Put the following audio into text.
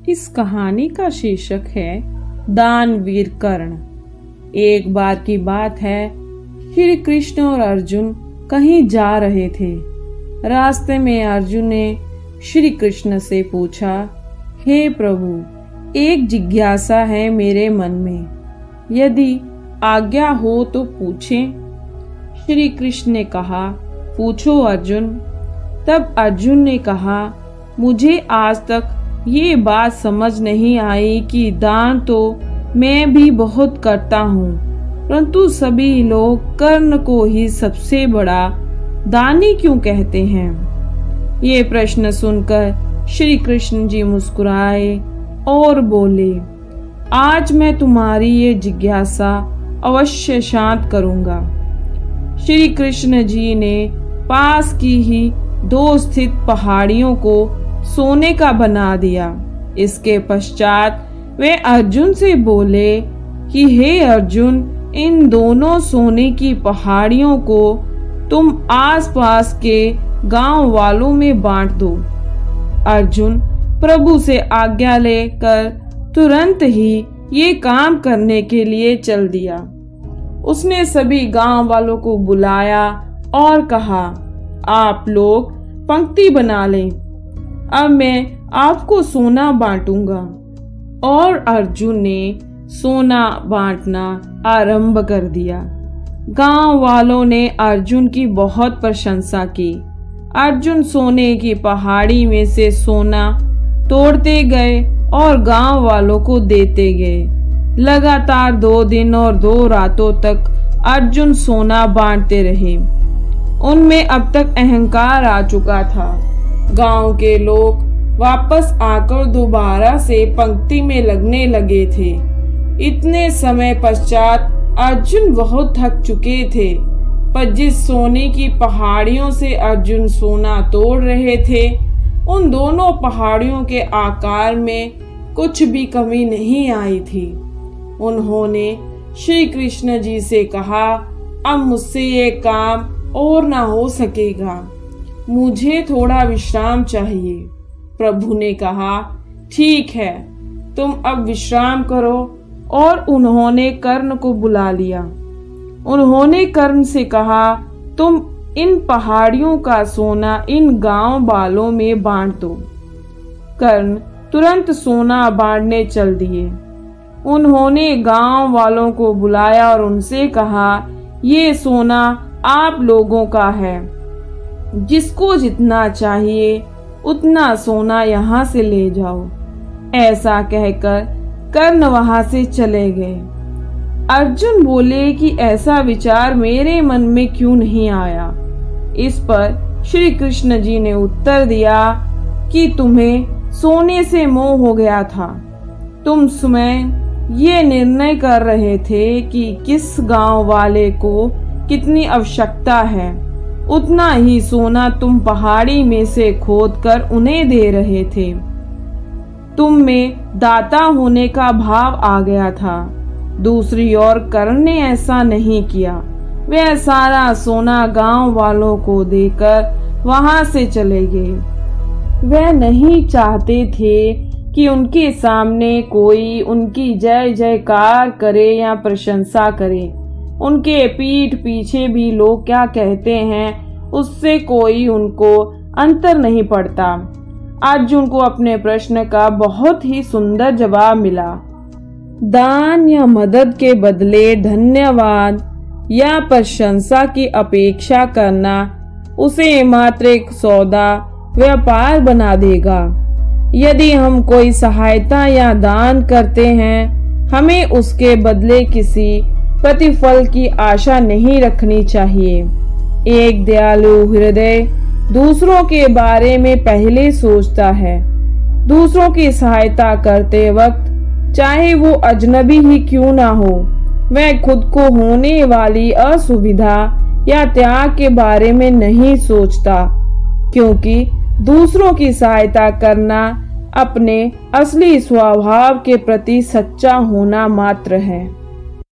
इस कहानी का शीर्षक है दानवीर कर्ण। एक बार की बात है, श्री कृष्ण और अर्जुन कहीं जा रहे थे। रास्ते में अर्जुन ने श्री कृष्ण से पूछा, हे प्रभु, एक जिज्ञासा है मेरे मन में, यदि आज्ञा हो तो पूछें। श्री कृष्ण ने कहा, पूछो अर्जुन। तब अर्जुन ने कहा, मुझे आज तक ये बात समझ नहीं आई कि दान तो मैं भी बहुत करता हूँ, परंतु सभी लोग कर्ण को ही सबसे बड़ा दानी क्यों कहते हैं। ये प्रश्न सुनकर श्री कृष्ण जी मुस्कुराए और बोले, आज मैं तुम्हारी ये जिज्ञासा अवश्य शांत करूंगा। श्री कृष्ण जी ने पास की ही 2 स्थित पहाड़ियों को सोने का बना दिया। इसके पश्चात वे अर्जुन से बोले कि हे अर्जुन, इन दोनों सोने की पहाड़ियों को तुम आसपास के गांव वालों में बांट दो। अर्जुन प्रभु से आज्ञा लेकर तुरंत ही ये काम करने के लिए चल दिया। उसने सभी गांव वालों को बुलाया और कहा, आप लोग पंक्ति बना लें, अब मैं आपको सोना बांटूंगा। और अर्जुन ने सोना बांटना आरंभ कर दिया। गांव वालों ने अर्जुन की बहुत प्रशंसा की। अर्जुन सोने की पहाड़ी में से सोना तोड़ते गए और गांव वालों को देते गए। लगातार 2 दिन और 2 रातों तक अर्जुन सोना बांटते रहे। उनमें अब तक अहंकार आ चुका था। गांव के लोग वापस आकर दोबारा से पंक्ति में लगने लगे थे। इतने समय पश्चात अर्जुन बहुत थक चुके थे, पर जिस सोने की पहाड़ियों से अर्जुन सोना तोड़ रहे थे, उन दोनों पहाड़ियों के आकार में कुछ भी कमी नहीं आई थी। उन्होंने श्री कृष्ण जी से कहा, अब मुझसे ये काम और ना हो सकेगा, मुझे थोड़ा विश्राम चाहिए। प्रभु ने कहा, ठीक है, तुम अब विश्राम करो। और उन्होंने कर्ण को बुला लिया। उन्होंने कर्ण से कहा, तुम इन पहाड़ियों का सोना इन गांव वालों में बांट दो। कर्ण तुरंत सोना बांटने चल दिए। उन्होंने गांव वालों को बुलाया और उनसे कहा, ये सोना आप लोगों का है, जिसको जितना चाहिए उतना सोना यहाँ से ले जाओ। ऐसा कहकर कर्ण वहां से चले गए। अर्जुन बोले कि ऐसा विचार मेरे मन में क्यों नहीं आया। इस पर श्री कृष्ण जी ने उत्तर दिया कि तुम्हें सोने से मोह हो गया था। तुम स्वयं ये निर्णय कर रहे थे कि किस गांव वाले को कितनी आवश्यकता है, उतना ही सोना तुम पहाड़ी में से खोदकर उन्हें दे रहे थे। तुम में दाता होने का भाव आ गया था। दूसरी ओर कर्ण ने ऐसा नहीं किया। वे सारा सोना गांव वालों को देकर वहां से चले गए। वे नहीं चाहते थे कि उनके सामने कोई उनकी जय जयकार करे या प्रशंसा करे। उनके पीठ पीछे भी लोग क्या कहते हैं, उससे कोई उनको अंतर नहीं पड़ता। अर्जुन को अपने प्रश्न का बहुत ही सुंदर जवाब मिला। दान या मदद के बदले धन्यवाद या प्रशंसा की अपेक्षा करना उसे मात्र एक सौदा, व्यापार बना देगा। यदि हम कोई सहायता या दान करते हैं, हमें उसके बदले किसी प्रतिफल की आशा नहीं रखनी चाहिए। एक दयालु हृदय दूसरों के बारे में पहले सोचता है। दूसरों की सहायता करते वक्त चाहे वो अजनबी ही क्यों ना हो, वह खुद को होने वाली असुविधा या त्याग के बारे में नहीं सोचता, क्योंकि दूसरों की सहायता करना अपने असली स्वभाव के प्रति सच्चा होना मात्र है।